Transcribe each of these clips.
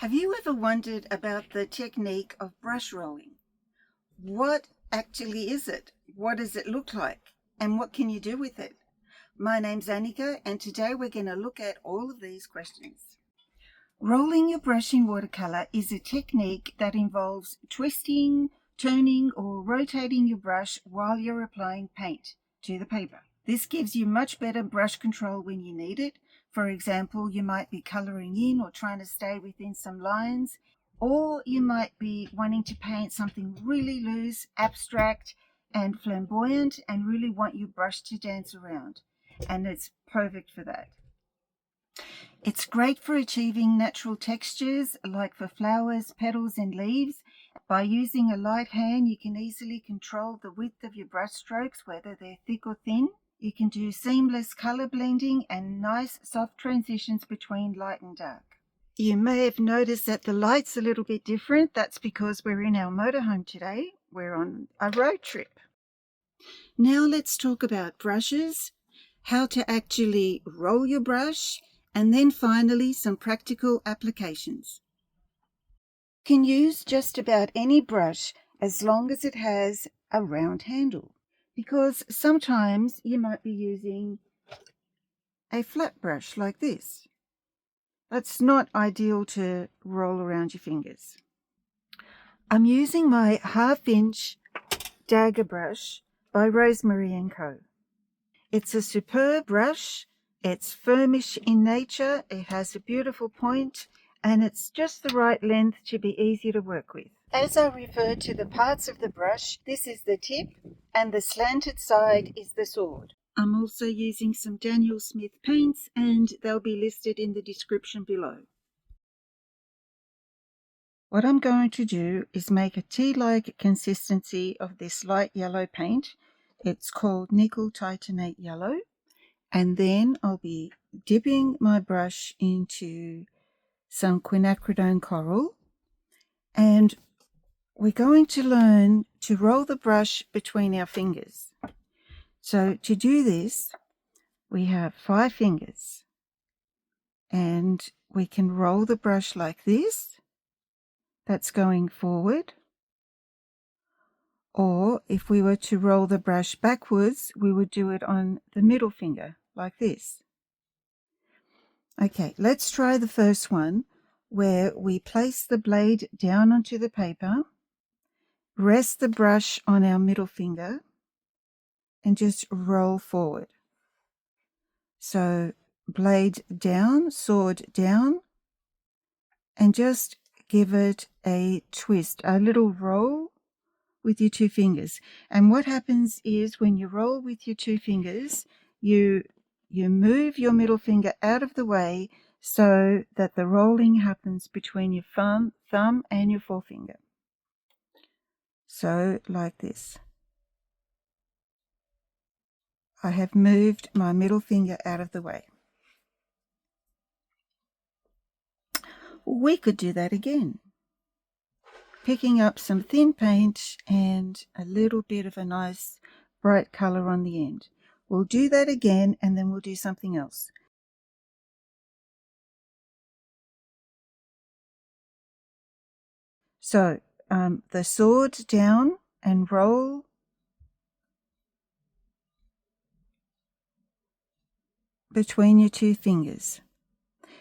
Have you ever wondered about the technique of brush rolling? What actually is it? What does it look like? And what can you do with it? My name's Anica, and today we're going to look at all of these questions. Rolling your brush in watercolor is a technique that involves twisting, turning, or rotating your brush while you're applying paint to the paper. This gives you much better brush control when you need it. For example, you might be coloring in or trying to stay within some lines, or you might be wanting to paint something really loose, abstract, and flamboyant, and really want your brush to dance around. And it's perfect for that. It's great for achieving natural textures, like for flowers, petals, and leaves. By using a light hand, you can easily control the width of your brush strokes, whether they're thick or thin. You can do seamless color blending and nice soft transitions between light and dark. You may have noticed that the light's a little bit different. That's because we're in our motorhome today. We're on a road trip. Now let's talk about brushes, how to actually roll your brush, and then finally some practical applications. You can use just about any brush as long as it has a round handle, because sometimes you might be using a flat brush like this. That's not ideal to roll around your fingers. I'm using my 1/2 inch Dagger brush by Rosemary & Co. It's a superb brush. It's firmish in nature, it has a beautiful point, and it's just the right length to be easy to work with. As I refer to the parts of the brush, this is the tip, and the slanted side is the sword. I'm also using some Daniel Smith paints, and they'll be listed in the description below. What I'm going to do is make a tea-like consistency of this light yellow paint. It's called Nickel Titanate Yellow. And then I'll be dipping my brush into some quinacridone coral. And we're going to learn to roll the brush between our fingers. So to do this, we have 5 fingers. And we can roll the brush like this. That's going forward. Or if we were to roll the brush backwards, we would do it on the middle finger, like this. Okay, let's try the first one, where we place the blade down onto the paper, rest the brush on our middle finger, and just roll forward. So blade down, sword down, and just give it a twist, a little roll with your 2 fingers. And what happens is when you roll with your 2 fingers, you move your middle finger out of the way so that the rolling happens between your thumb and your forefinger. So like this. I have moved my middle finger out of the way. We could do that again. Picking up some thin paint and a little bit of a nice bright color on the end. We'll do that again, and then we'll do something else. So the sword down and roll. Between your 2 fingers.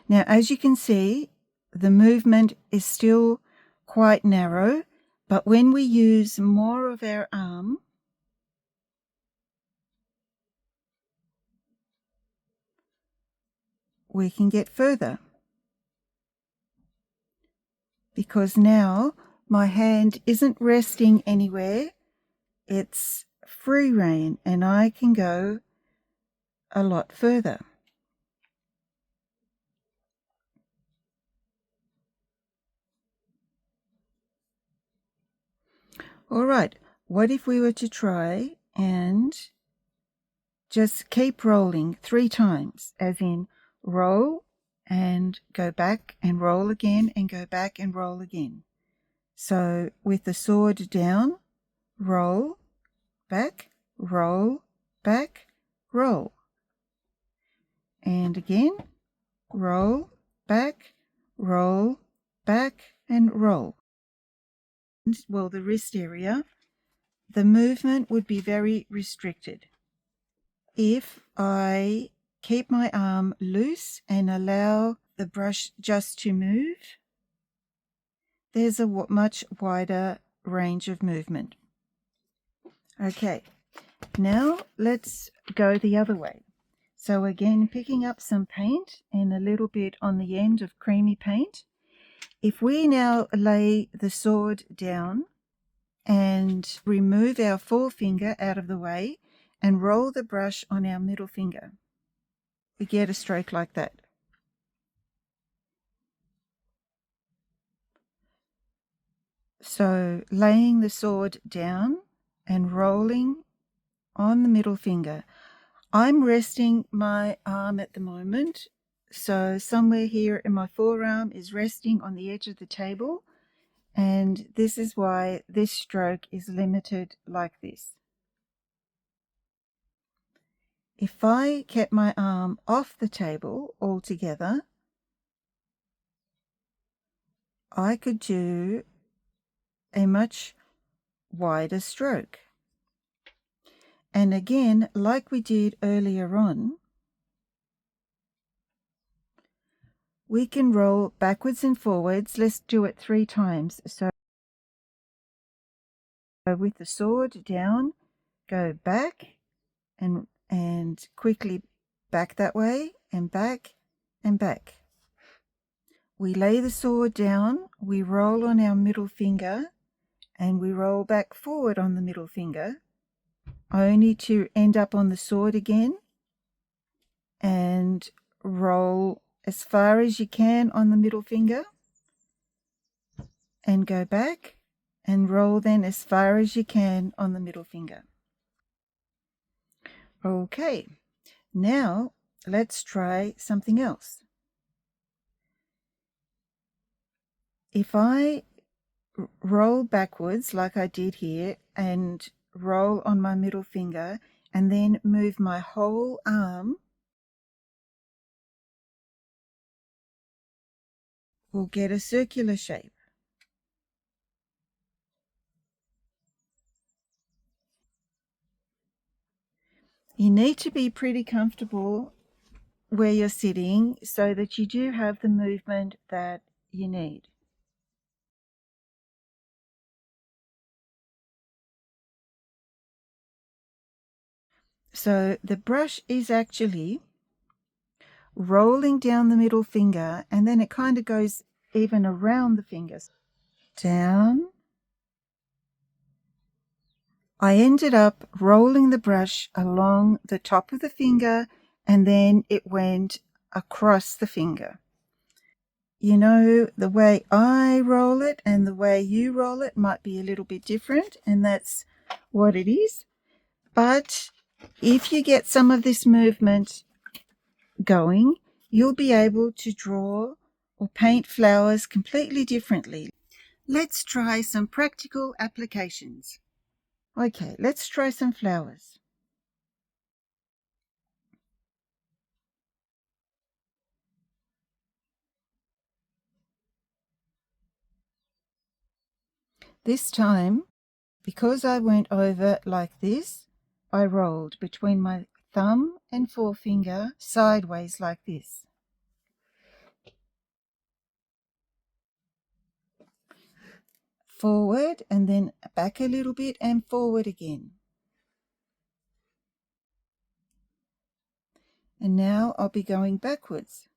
Now, as you can see, the movement is still quite narrow, but when we use more of our arm, we can get further. Because now my hand isn't resting anywhere, it's free rein, and I can go a lot further. All right, what if we were to try and just keep rolling 3 times, as in roll and go back and roll again and go back and roll again. So with the sword down, roll, back, roll, back, roll. And again, roll, back, roll, back and roll. Well, the wrist area, the movement would be very restricted. If I keep my arm loose and allow the brush just to move, there's a much wider range of movement. Okay, now let's go the other way. So again, picking up some paint and a little bit on the end of creamy paint. If we now lay the sword down and remove our forefinger out of the way and roll the brush on our middle finger, we get a stroke like that. So laying the sword down and rolling on the middle finger. I'm resting my arm at the moment, so somewhere here in my forearm is resting on the edge of the table, and this is why this stroke is limited like this. If I kept my arm off the table altogether, I could do a much wider stroke. And again, like we did earlier on, we can roll backwards and forwards. Let's do it 3 times. So with the sword down, go back and quickly back that way and back and back. We lay the sword down, we roll on our middle finger, and we roll back forward on the middle finger, only to end up on the sword again and roll as far as you can on the middle finger and go back and roll then as far as you can on the middle finger. Okay, now let's try something else. If I roll backwards like I did here and roll on my middle finger and then move my whole arm, we'll get a circular shape. You need to be pretty comfortable where you're sitting so that you do have the movement that you need. So the brush is actually rolling down the middle finger, and then it kind of goes even around the fingers. Down. I ended up rolling the brush along the top of the finger, and then it went across the finger. You know, the way I roll it and the way you roll it might be a little bit different, and that's what it is. But if you get some of this movement going, you'll be able to draw or paint flowers completely differently. Let's try some practical applications. Okay, let's try some flowers. This time, because I went over like this, I rolled between my thumb and forefinger sideways like this. Forward and then back a little bit and forward again. And now I'll be going backwards.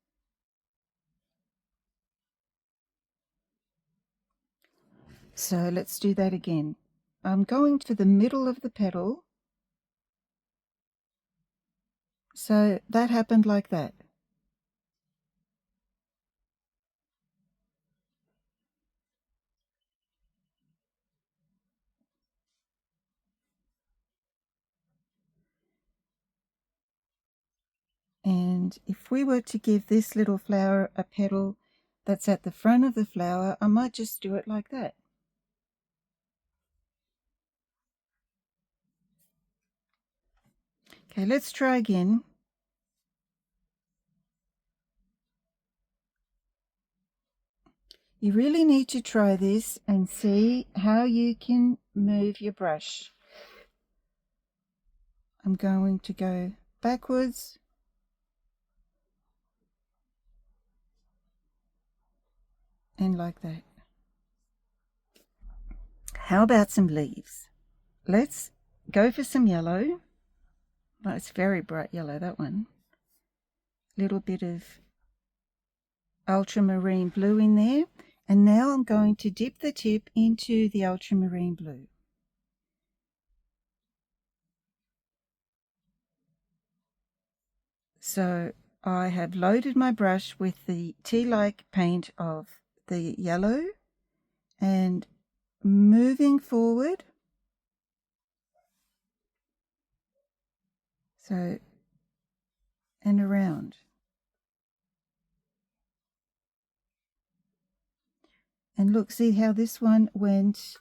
So let's do that again. I'm going to the middle of the petal. So that happened like that. And if we were to give this little flower a petal that's at the front of the flower, I might just do it like that. Okay, let's try again. You really need to try this and see how you can move your brush. I'm going to go backwards and like that. How about some leaves? Let's go for some yellow. Oh, it's very bright yellow, that one. Little bit of ultramarine blue in there. And now I'm going to dip the tip into the ultramarine blue. So I have loaded my brush with the tea-like paint of the yellow and moving forward. So, and around. And look, see how this one went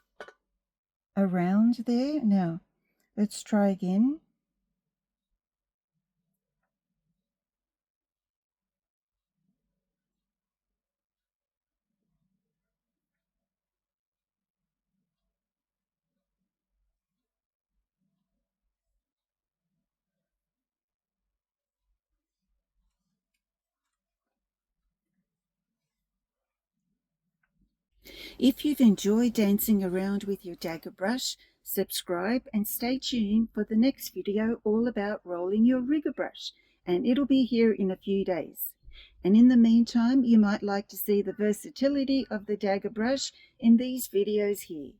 around there? Now, let's try again. If you've enjoyed dancing around with your Dagger brush, subscribe and stay tuned for the next video all about rolling your rigger brush, and it'll be here in a few days. And in the meantime, you might like to see the versatility of the Dagger brush in these videos here.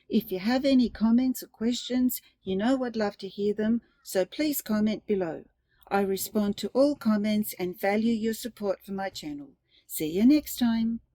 If you have any comments or questions, you know I'd love to hear them, so please comment below. I respond to all comments and value your support for my channel. See you next time.